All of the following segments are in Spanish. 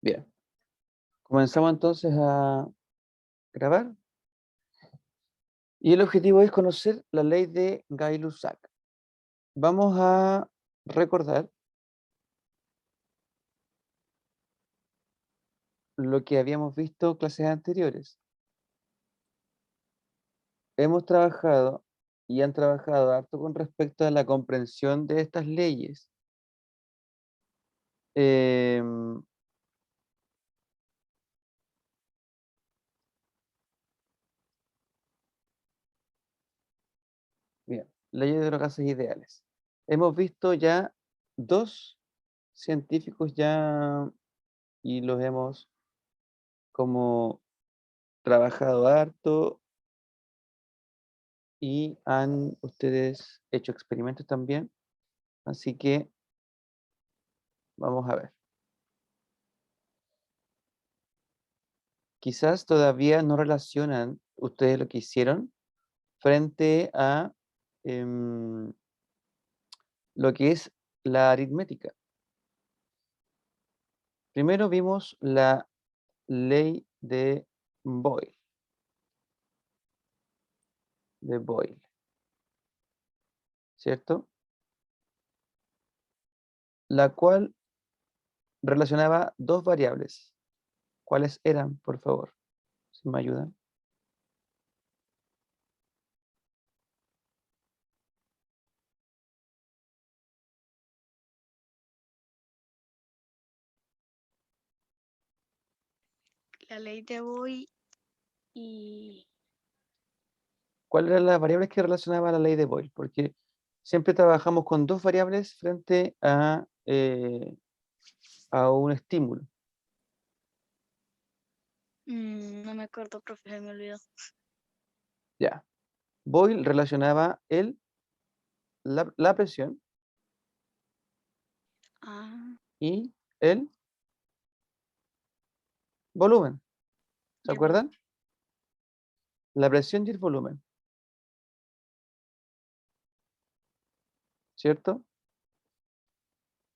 Bien. Comenzamos entonces a grabar. Y el objetivo es conocer la ley de Gay-Lussac. Vamos a recordar lo que habíamos visto en clases anteriores. Hemos trabajado y han trabajado harto con respecto a la comprensión de estas leyes. Em, Bien, leyes de los gases ideales. Hemos visto ya dos científicos ya y los hemos como trabajado harto y han ustedes hecho experimentos también, así que vamos a ver. Quizás todavía no relacionan ustedes lo que hicieron frente a lo que es la aritmética. Primero vimos la ley de Boyle, ¿cierto? La cual relacionaba dos variables. ¿Cuáles eran, por favor? Si me ayudan. La ley de Boyle y ¿Cuáles eran las variables que relacionaba la ley de Boyle? Porque siempre trabajamos con dos variables frente a un estímulo. no me acuerdo, profe, se me olvidó. Ya. Boyle relacionaba la presión Ah, y el volumen. ¿Se y el volumen. acuerdan? La presión y el volumen, ¿cierto?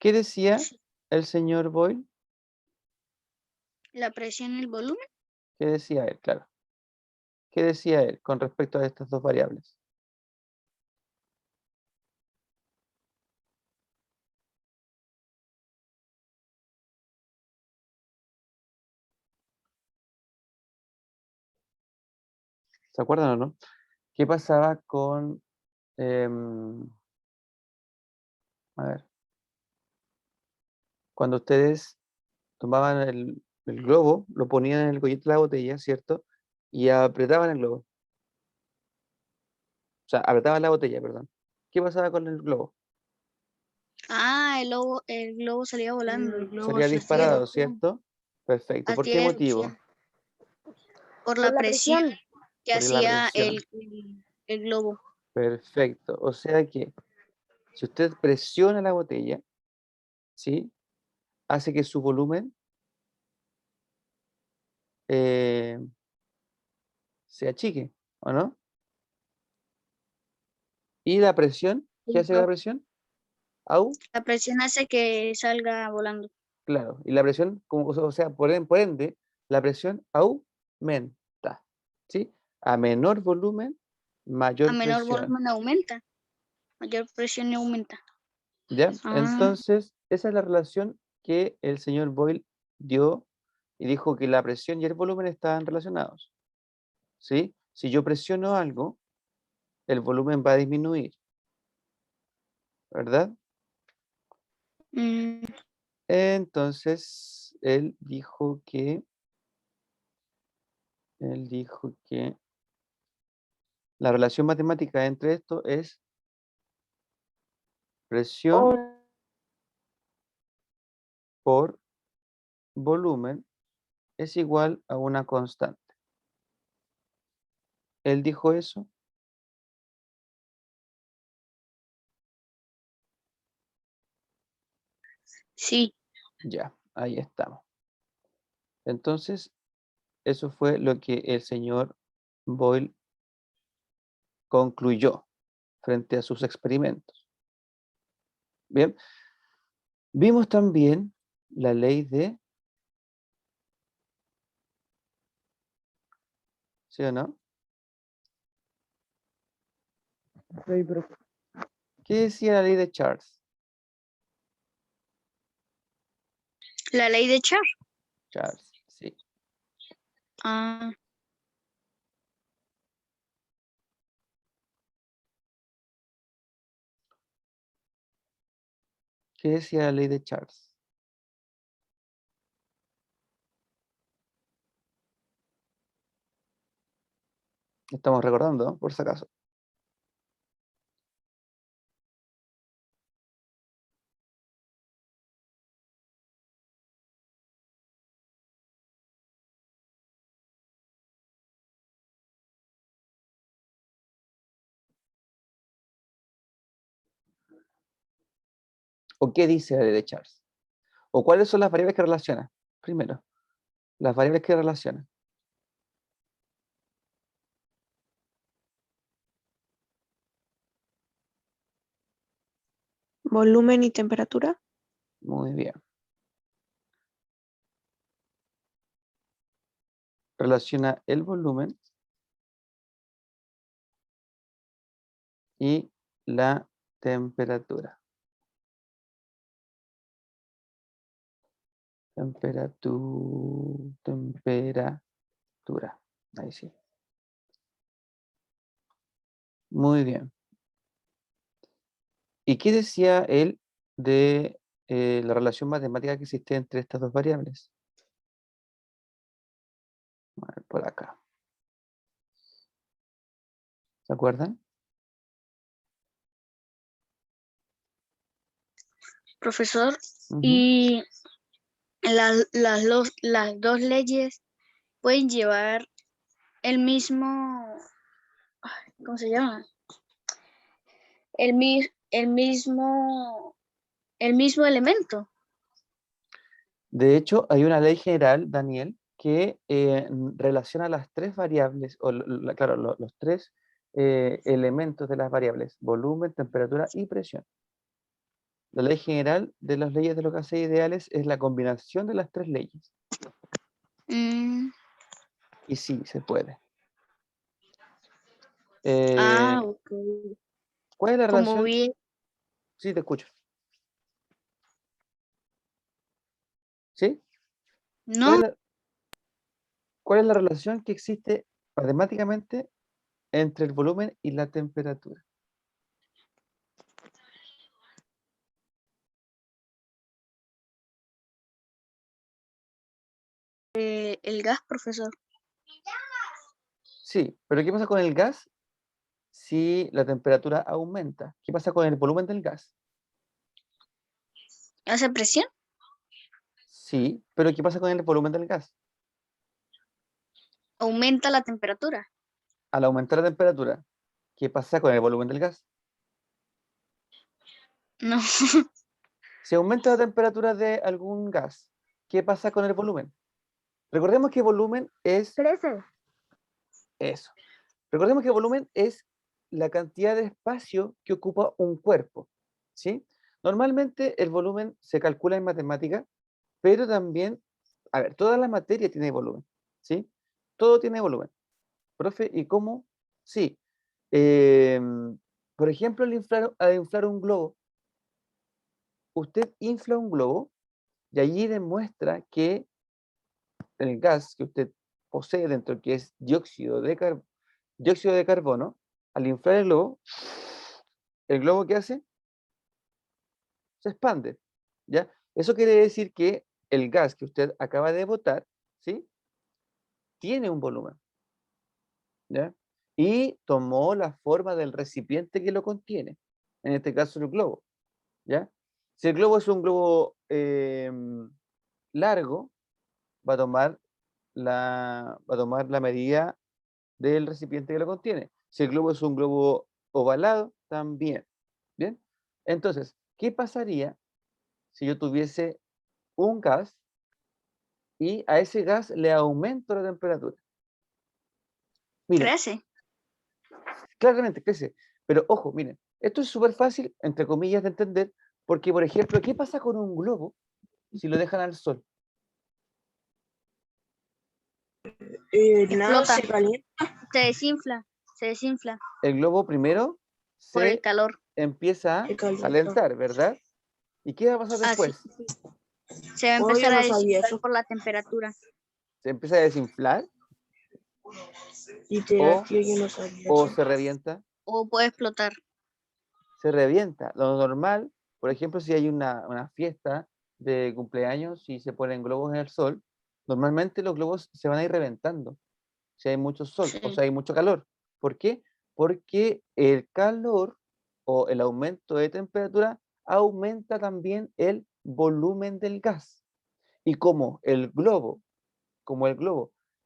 ¿Qué decía Sí. el señor Boyle? La presión y el volumen. ¿Qué decía él? Claro. ¿Qué decía él con respecto a estas dos variables? ¿Se acuerdan o no? ¿Qué pasaba con, a ver, cuando ustedes tomaban el globo, lo ponían en el gollete de la botella, ¿cierto? Y apretaban el globo. O sea, apretaban la botella, perdón. ¿Qué pasaba con el globo? Ah, el globo salía volando, el globo Salía se hacía disparado, ¿cierto? Perfecto. ¿Por qué hacía motivo? erupción por Por la la presión presión. que Por la hacía presión. el globo. Perfecto. O sea que si usted presiona la botella, ¿sí? Hace que su volumen eh, se achique, ¿o no? ¿Y la presión? ¿Qué Sí, hace la profe. presión? ¿Au? La presión hace que salga volando. Claro. Y la presión, como, o sea, por ende, la presión aumenta, ¿sí? A menor volumen, A mayor menor presión, volumen aumenta, mayor presión aumenta. ¿ya? Ah, Entonces, esa es la relación que el señor Boyle dio y dijo que la presión y el volumen estaban relacionados, ¿sí? Si yo presiono algo, el volumen va a disminuir, ¿verdad? mm, Entonces, él dijo que la relación matemática entre esto es presión O por volumen es igual a una constante. Él dijo eso. sí, Ya, ahí estamos. Entonces, eso fue lo que el señor Boyle concluyó frente a sus experimentos. Bien, vimos también la ley de ¿Sí o no? Sí, pero ¿Qué decía la ley de Charles? La ley de Char. Charles, sí. Ah, ¿Qué decía la ley de Charles? Estamos recordando, ¿no? Por si acaso. ¿O qué dice la ley de Charles? ¿O cuáles son las variables que relaciona? Primero, las variables que relacionan. volumen y temperatura. Muy bien. Relaciona el volumen y la temperatura. Temperatura. Ahí sí. Muy bien. ¿Y qué decía él de la relación matemática que existe entre estas dos variables? A ver, por acá. ¿Se acuerdan? profesor, Ujú. y las dos leyes pueden llevar el mismo, ¿cómo se llama? El, mi- el mismo, el mismo elemento. De hecho, hay una ley general, Daniel, que relaciona las tres variables, o claro, los tres elementos de las variables, volumen, temperatura y presión. La ley general de las leyes de los gases ideales es la combinación de las tres leyes. Mm, Y sí, se puede. Eh, ok. ¿Cuál es la Como relación? vi, Sí, te escucho. ¿Sí? ¿Cuál no, es cuál es la relación que existe matemáticamente entre el volumen y la temperatura? el gas, profesor. Sí, pero ¿qué pasa con el gas si la temperatura aumenta? ¿Qué pasa con el volumen del gas? ¿Hace presión? Sí, pero ¿qué pasa con el volumen del gas? Aumenta la temperatura. Al aumentar la temperatura, ¿qué pasa con el volumen del gas? No, Si aumenta la temperatura de algún gas, ¿qué pasa con el volumen? Recordemos que volumen es crece. eso. Recordemos que volumen es la cantidad de espacio que ocupa un cuerpo, ¿sí? Normalmente el volumen se calcula en matemática, pero también, a ver, toda la materia tiene volumen, ¿sí? Todo tiene volumen. Profe, ¿y cómo? Sí. Por ejemplo, al inflar un globo, usted infla un globo y allí demuestra que el gas que usted posee dentro, que es dióxido de carbono, al inflar el globo ¿qué hace? Se expande, ¿ya? Eso quiere decir que el gas que usted acaba de botar, ¿sí? Tiene un volumen, ¿ya? Y tomó la forma del recipiente que lo contiene, en este caso el globo, ¿ya? Si el globo es un globo largo, va a tomar la medida del recipiente que lo contiene. Si el globo es un globo ovalado, también. ¿Bien? Entonces, ¿qué pasaría si yo tuviese un gas y a ese gas le aumento la temperatura? Miren, Crece. claramente crece, pero ojo, miren, esto es súper fácil, entre comillas, de entender, porque, por ejemplo, ¿qué pasa con un globo si lo dejan al sol? Nada, Explota. se calienta. Se desinfla El globo primero por el se calor. empieza a Se calienta. calentar, ¿verdad? ¿Y qué va a pasar después? Se va a Oh, empezar yo a no sabía desinflar eso. por la temperatura. ¿Se empieza a desinflar Literal, o, tío, yo no sabía o eso. se revienta? O puede explotar. Se revienta. Lo normal, por ejemplo, si hay una fiesta de cumpleaños y se ponen globos en el sol, normalmente los globos se van a ir reventando si hay mucho sol, o Sí. sea, hay mucho calor. ¿Por qué? Porque el calor o el aumento de temperatura aumenta también el volumen del gas. Y como el globo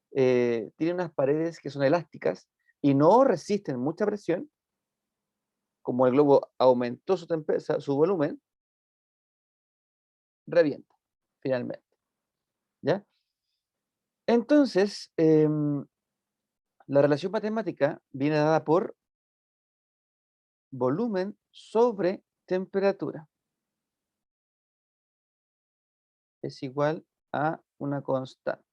tiene unas paredes que son elásticas y no resisten mucha presión, como el globo aumentó su volumen, revienta finalmente. ¿Ya? Entonces, la relación matemática viene dada por volumen sobre temperatura. Es igual a una constante.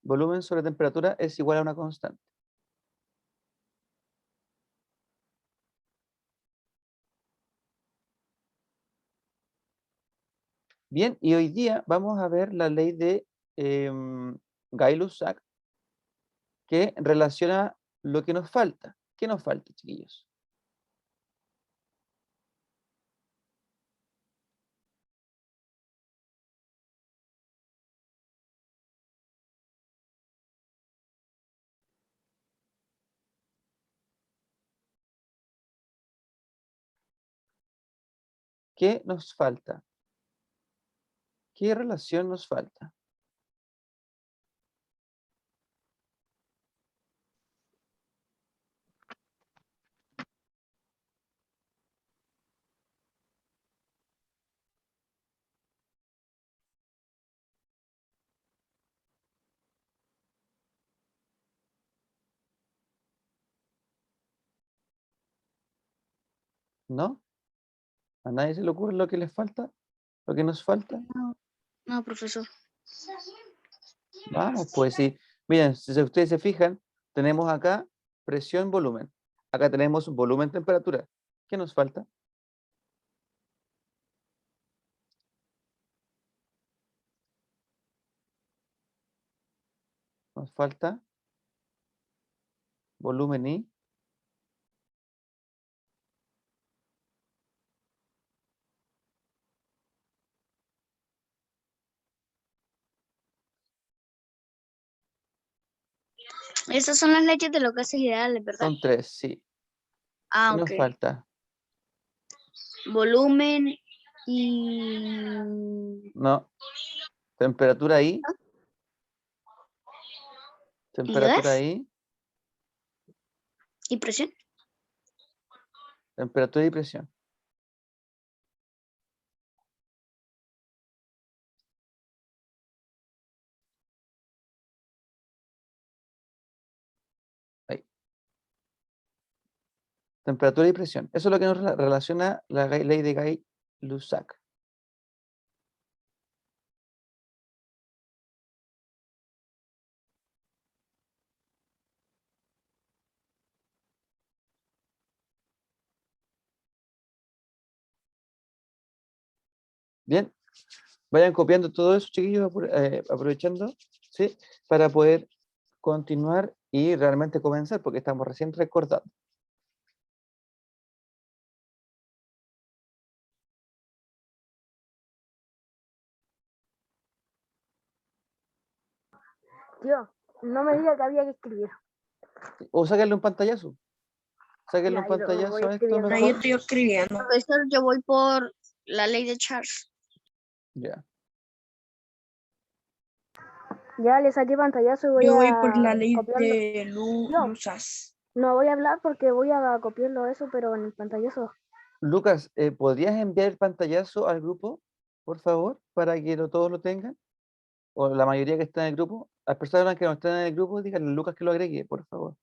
Volumen sobre temperatura es igual a una constante. Bien, y hoy día vamos a ver la ley de Gay-Lussac, que relaciona lo que nos falta. ¿Qué nos falta, chiquillos? ¿Qué nos falta? ¿Qué relación nos falta? ¿No? ¿A nadie se le ocurre lo que les falta? ¿Lo que nos falta? No, profesor. Vamos, pues sí. Miren, si ustedes se fijan, tenemos acá presión, volumen. Acá tenemos volumen, temperatura. ¿Qué nos falta? Nos falta volumen y Esas son las leyes de los gases ideales, ¿verdad? son tres, sí. Ah, ¿Qué ok. nos falta? Volumen y... No. Temperatura y. Temperatura gas y. y presión. Temperatura y presión. Ahí. Temperatura y presión. Eso es lo que nos relaciona la ley de Gay-Lussac. Bien. Vayan copiando todo eso, chiquillos, aprovechando, ¿sí? Para poder continuar y realmente comenzar, porque estamos recién recordando. Tío, no me diga que había que escribir. O sáquenle un pantallazo. Sáquenle Ya, un ahí lo voy pantallazo a esto escribiendo. Ahí mejor. estoy escribiendo. Profesor, yo voy por la ley de Charles. Ya. Ya le saqué pantallazo y voy Yo a voy por la ley copiarlo. de No. Lusas. No voy a hablar porque voy a copiarlo eso, pero en el pantallazo. Lucas, ¿podrías enviar el pantallazo al grupo, por favor, para que todos lo tengan? O la mayoría que está en el grupo. Las personas que no están en el grupo, díganle a Lucas que lo agregue, por favor.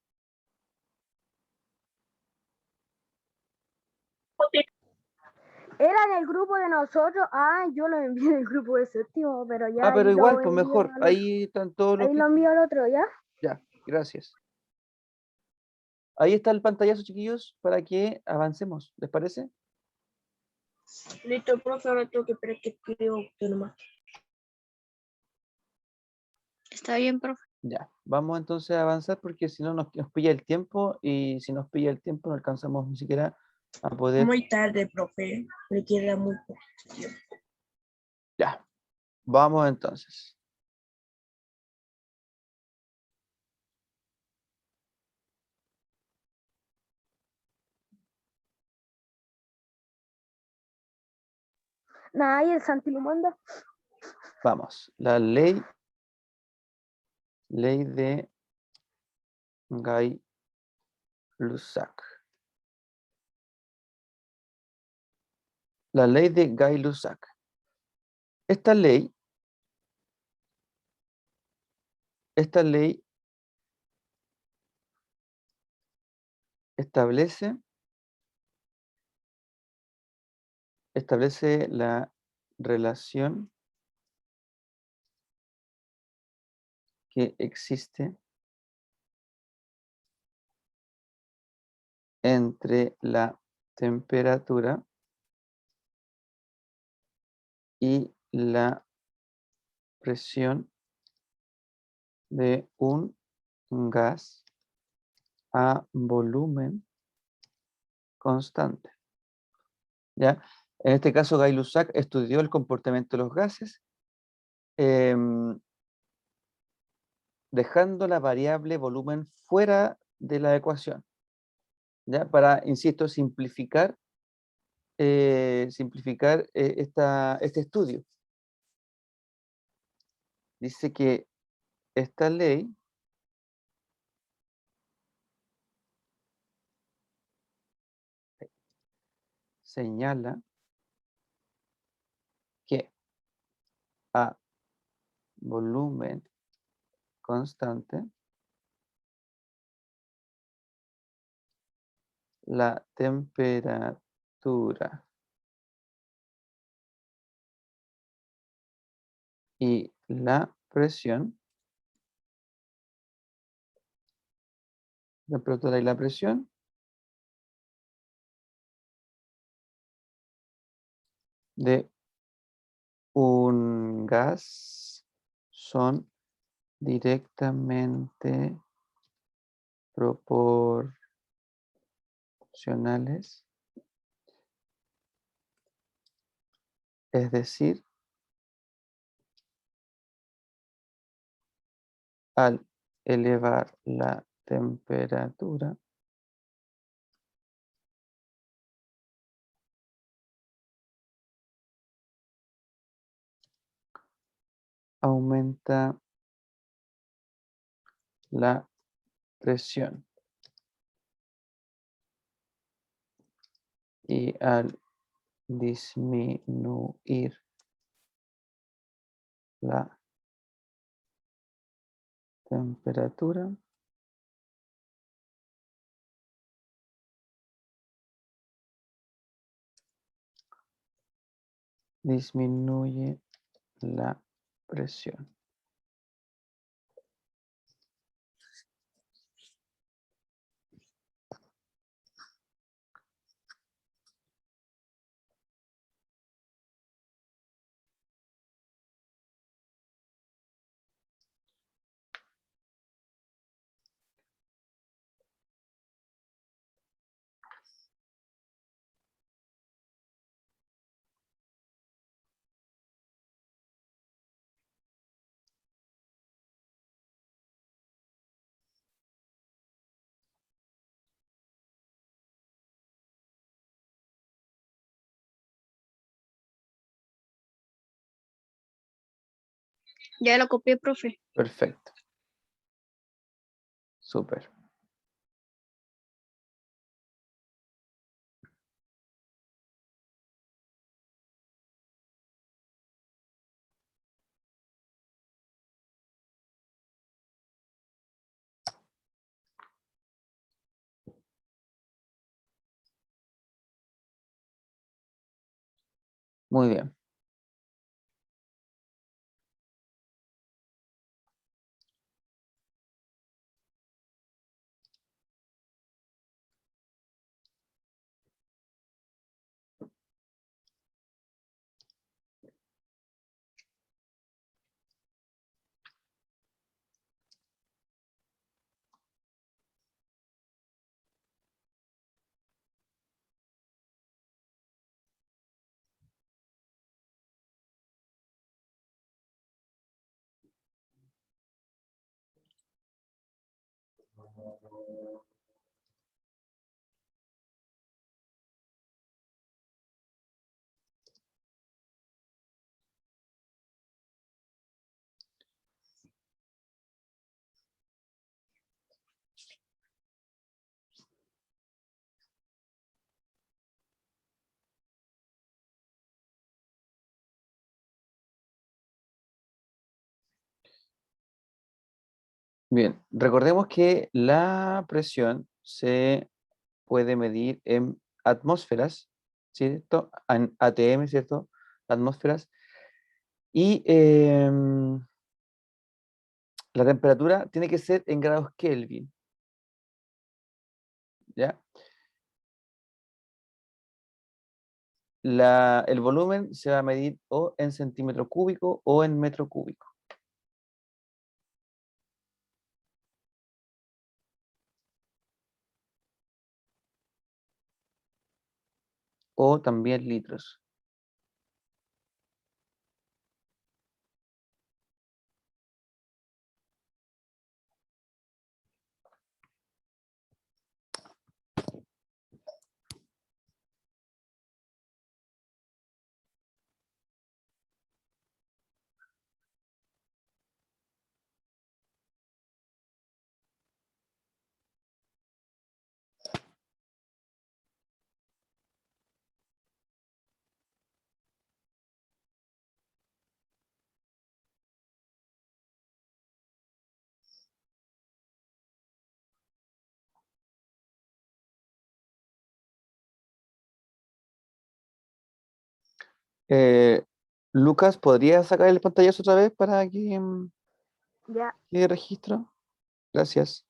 Era en el grupo de nosotros. Ah, yo lo envié en el grupo de séptimo, pero ya Ah, pero ahí igual, lo pues envío mejor. al otro. Ahí están todos los Ahí que... lo envío al otro, ¿ya? Ya, gracias. Ahí está el pantallazo, chiquillos, para que avancemos. ¿Les parece? Listo, profe, ahora tengo que esperar que escriba usted nomás. Está bien, profe. Ya, vamos entonces a avanzar porque si no nos pilla el tiempo y si nos pilla el tiempo no alcanzamos ni siquiera a poder... Muy tarde, profe. Le queda muy poco tiempo. Ya, vamos entonces. Nada, y el Santi lo manda. Vamos, la ley de Gay-Lussac. La ley de Gay-Lussac. Esta ley establece la relación que existe entre la temperatura y la presión de un gas a volumen constante. ¿Ya? En este caso, Gay-Lussac estudió el comportamiento de los gases, dejando la variable volumen fuera de la ecuación, ¿ya? Para, insisto, simplificar este estudio. Dice que esta ley señala que a volumen constante, la temperatura y la presión, de un gas son directamente proporcionales, es decir, al elevar la temperatura, aumenta la presión y al disminuir la temperatura, disminuye la presión. Ya lo copié, profe. Perfecto. Súper. Muy bien. Bien, recordemos que la presión se puede medir en atmósferas, ¿cierto? En ATM, ¿cierto? Atmósferas. Y la temperatura tiene que ser en grados Kelvin, ¿ya? El volumen se va a medir o en centímetro cúbico o en metro cúbico. O también litros. Lucas, ¿podrías sacar el pantallazo otra vez para que Ya, quede registro? Gracias.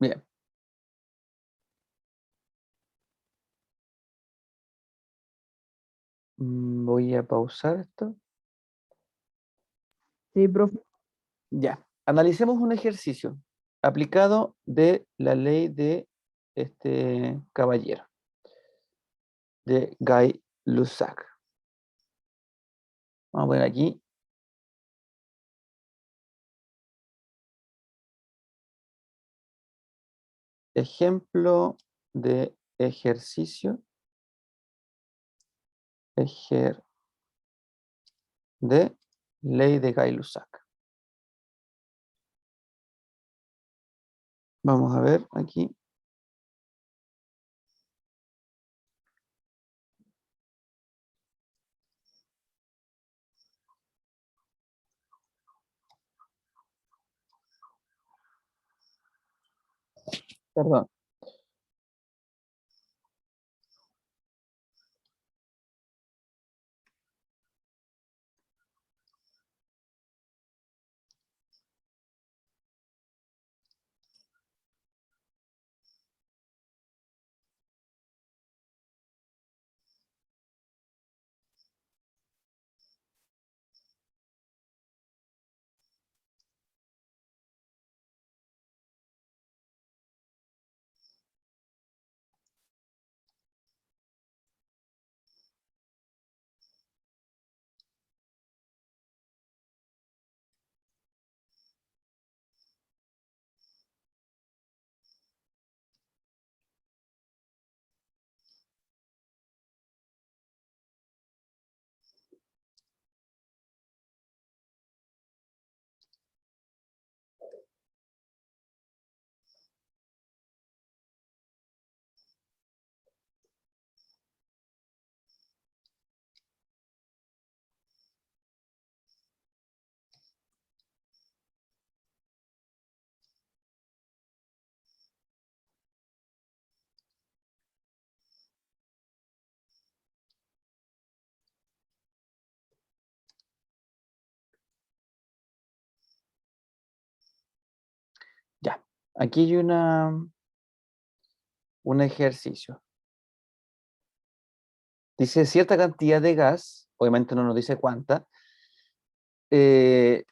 Bien. Voy a pausar esto. Sí, profe. Ya. Analicemos un ejercicio aplicado de la ley de este caballero, de Gay-Lussac. Vamos a poner aquí. Ejemplo de ejercicio. De ley de Gay-Lussac. Vamos a ver aquí. Perdón. Aquí hay un ejercicio. Dice cierta cantidad de gas, obviamente no nos dice cuánta, se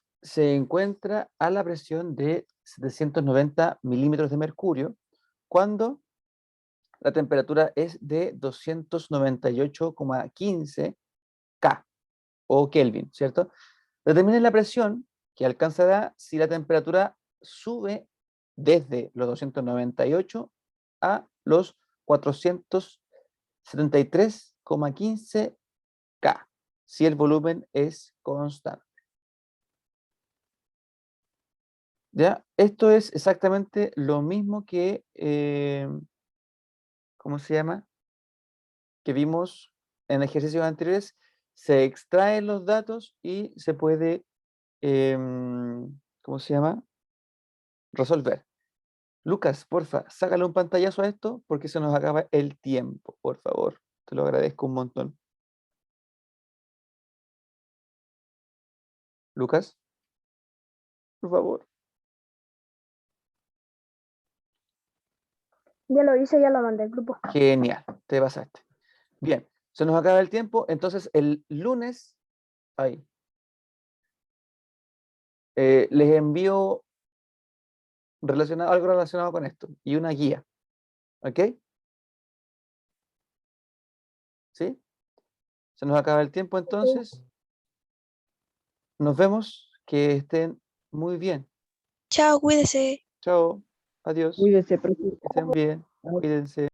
encuentra a la presión de 790 milímetros de mercurio cuando la temperatura es de 298,15 K o Kelvin, ¿cierto? Determine la presión que alcanzará si la temperatura sube desde los 298 a los 473,15 K, si el volumen es constante. ¿Ya? Esto es exactamente lo mismo que, ¿cómo se llama? Que vimos en ejercicios anteriores. Se extraen los datos y se puede, ¿cómo se llama? Resolver. Lucas, porfa, sácale un pantallazo a esto porque se nos acaba el tiempo, por favor. Te lo agradezco un montón. Lucas, por favor. Ya lo hice, ya lo mandé al grupo. Genial, te pasaste. Bien, se nos acaba el tiempo, entonces el lunes, ahí, les envío algo relacionado con esto y una guía, ¿ok? ¿Sí? Se nos acaba el tiempo entonces. Nos vemos, que estén muy bien. Chao, cuídese. Chao, adiós, Cuídese, profe. que estén bien, cuídense.